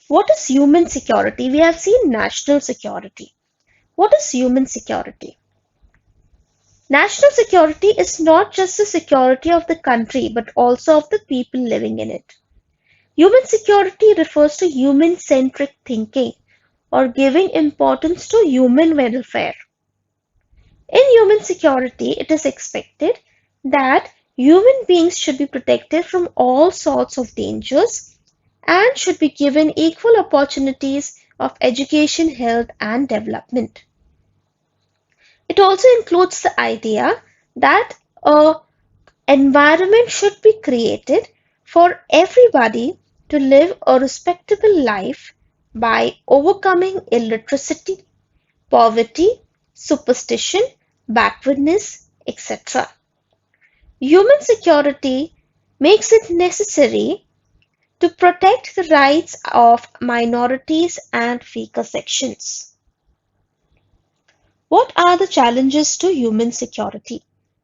What is human security? We have seen national security. What is human security? National security is not just the security of the country but also of the people living in it. Human security refers to human-centric thinking or giving importance to human welfare. In human security, it is expected that human beings should be protected from all sorts of dangers and should be given equal opportunities of education, health, and development. It also includes the idea that a environment should be created for everybody to live a respectable life by overcoming illiteracy, poverty, superstition, backwardness, etc. Human security makes it necessary to protect the rights of minorities and weaker sections. What are the challenges to human security?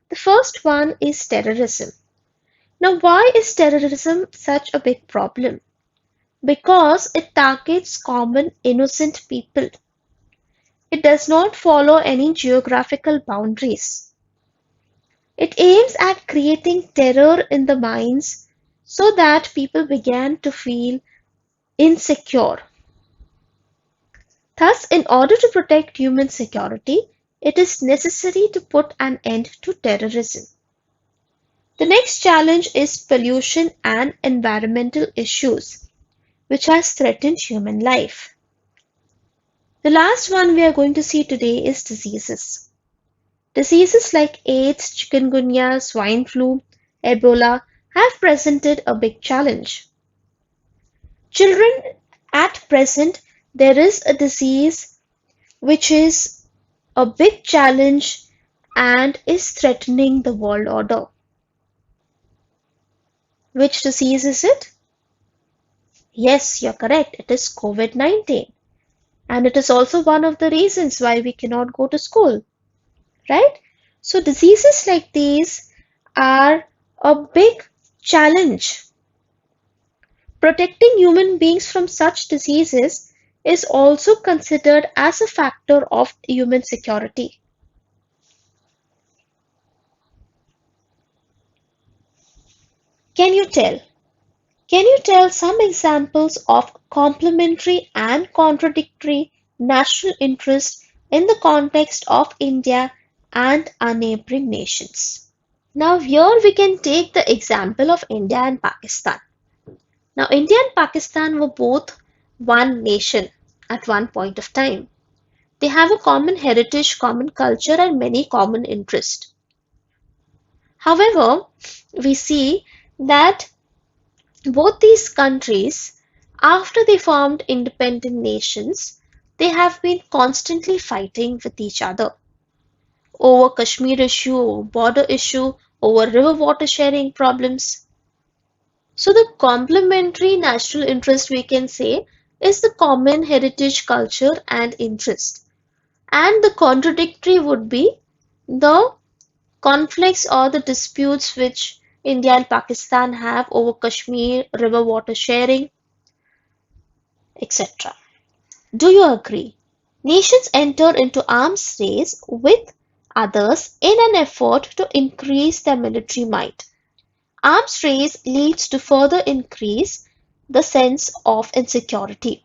The first one is terrorism. Now, why is terrorism such a big problem? Because it targets common innocent people. It does not follow any geographical boundaries. It aims at creating terror in the minds so that people began to feel insecure. Thus, in order to protect human security, it is necessary to put an end to terrorism. The next challenge is pollution and environmental issues, which has threatened human life. The last one we are going to see today is diseases. Diseases like AIDS, chikungunya, swine flu, Ebola have presented a big challenge. Children, at present, there is a disease which is a big challenge and is threatening the world order. Which disease is it? Yes, you're correct. It is COVID-19. And it is also one of the reasons why we cannot go to school, right? So diseases like these are a big challenge. Protecting human beings from such diseases is also considered as a factor of human security. Can you tell? Can you tell some examples of complementary and contradictory national interests in the context of India and our neighboring nations? Now, here we can take the example of India and Pakistan. Now, India and Pakistan were both one nation at one point of time. They have a common heritage, common culture, and many common interests. However, we see that both these countries, after they formed independent nations, they have been constantly fighting with each other over Kashmir issue, over border issue, over river water sharing problems. So the complementary national interest we can say is the common heritage, culture and interest. And the contradictory would be the conflicts or the disputes which India and Pakistan have over Kashmir, river water sharing, etc. Do you agree? Nations enter into arms race with others in an effort to increase their military might. Arms race leads to further increase the sense of insecurity.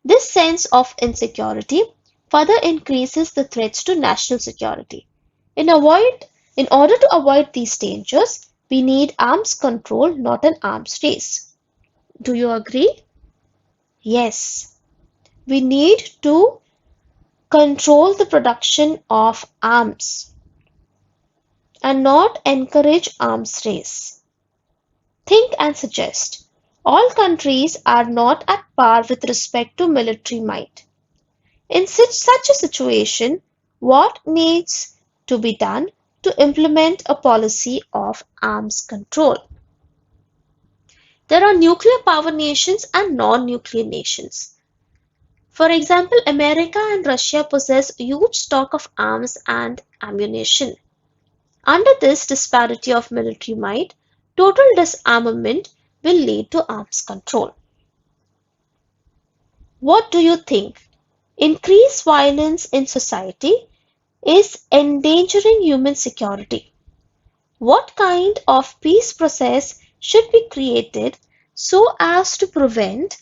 This sense of insecurity further increases the threats to national security. In order to avoid these dangers, we need arms control, not an arms race. Do you agree? Yes. We need to control the production of arms and not encourage arms race. Think and suggest. All countries are not at par with respect to military might. In such a situation, what needs to be done to implement a policy of arms control? There are nuclear power nations and non-nuclear nations. For example, America and Russia possess huge stock of arms and ammunition. Under this disparity of military might, total disarmament will lead to arms control. What do you think? Increased violence in society is endangering human security. What kind of peace process should be created so as to prevent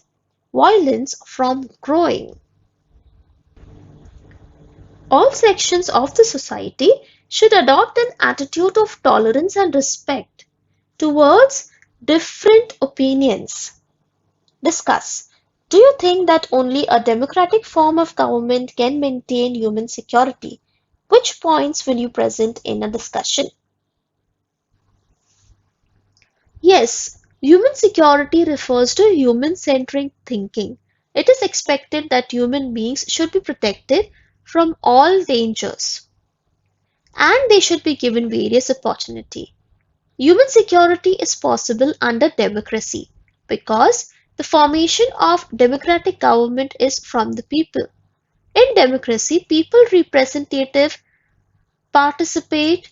violence from growing? All sections of the society should adopt an attitude of tolerance and respect towards different opinions. Discuss. Do you think that only a democratic form of government can maintain human security? Which points will you present in a discussion? Yes, human security refers to human-centric thinking. It is expected that human beings should be protected from all dangers and they should be given various opportunity. Human security is possible under democracy because the formation of democratic government is from the people. In democracy, people representative participate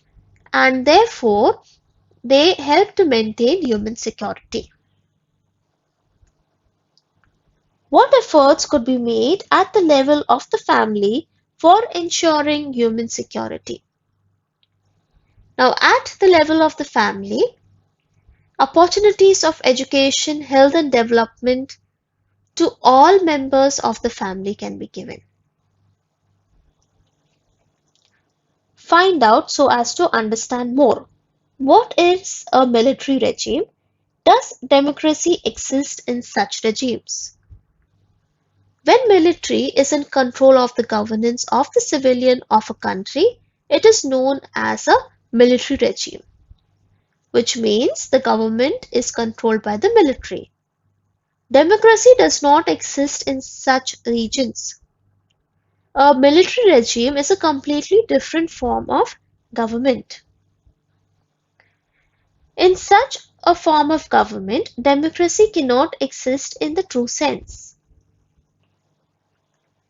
and therefore they help to maintain human security. What efforts could be made at the level of the family for ensuring human security? Now, at the level of the family, opportunities of education, health and development to all members of the family can be given. Find out so as to understand more. What is a military regime? Does democracy exist in such regimes? When military is in control of the governance of the civilian of a country, it is known as a military regime, which means the government is controlled by the military. Democracy does not exist in such regions. A military regime is a completely different form of government. In such a form of government, democracy cannot exist in the true sense.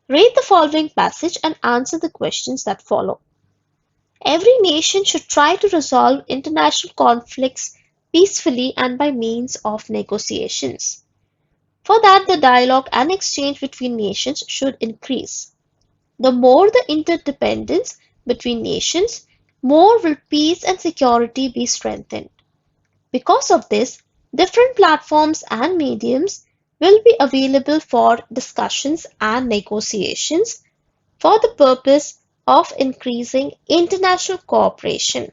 Read the following passage and answer the questions that follow. Every nation should try to resolve international conflicts peacefully and by means of negotiations. For that, the dialogue and exchange between nations should increase. The more the interdependence between nations, more will peace and security be strengthened. Because of this, different platforms and mediums will be available for discussions and negotiations for the purpose of increasing international cooperation.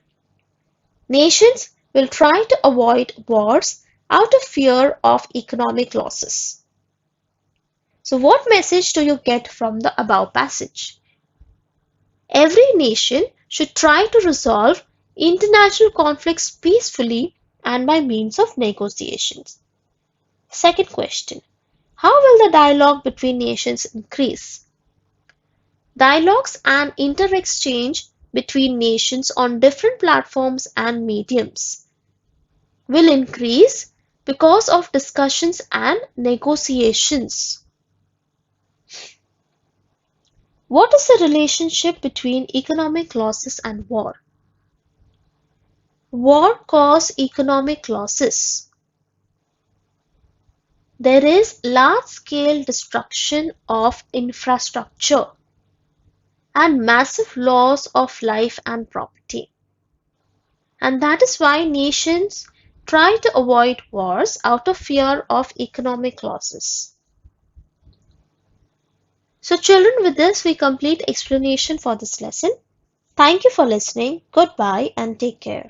Nations will try to avoid wars out of fear of economic losses. So, what message do you get from the above passage? Every nation should try to resolve international conflicts peacefully and by means of negotiations. Second question. How will the dialogue between nations increase? Dialogues and inter-exchange between nations on different platforms and mediums will increase because of discussions and negotiations. What is the relationship between economic losses and war? War causes economic losses. There is large-scale destruction of infrastructure and massive loss of life and property. And that is why nations try to avoid wars out of fear of economic losses. So children, with this we complete explanation for this lesson. Thank you for listening. Goodbye and take care.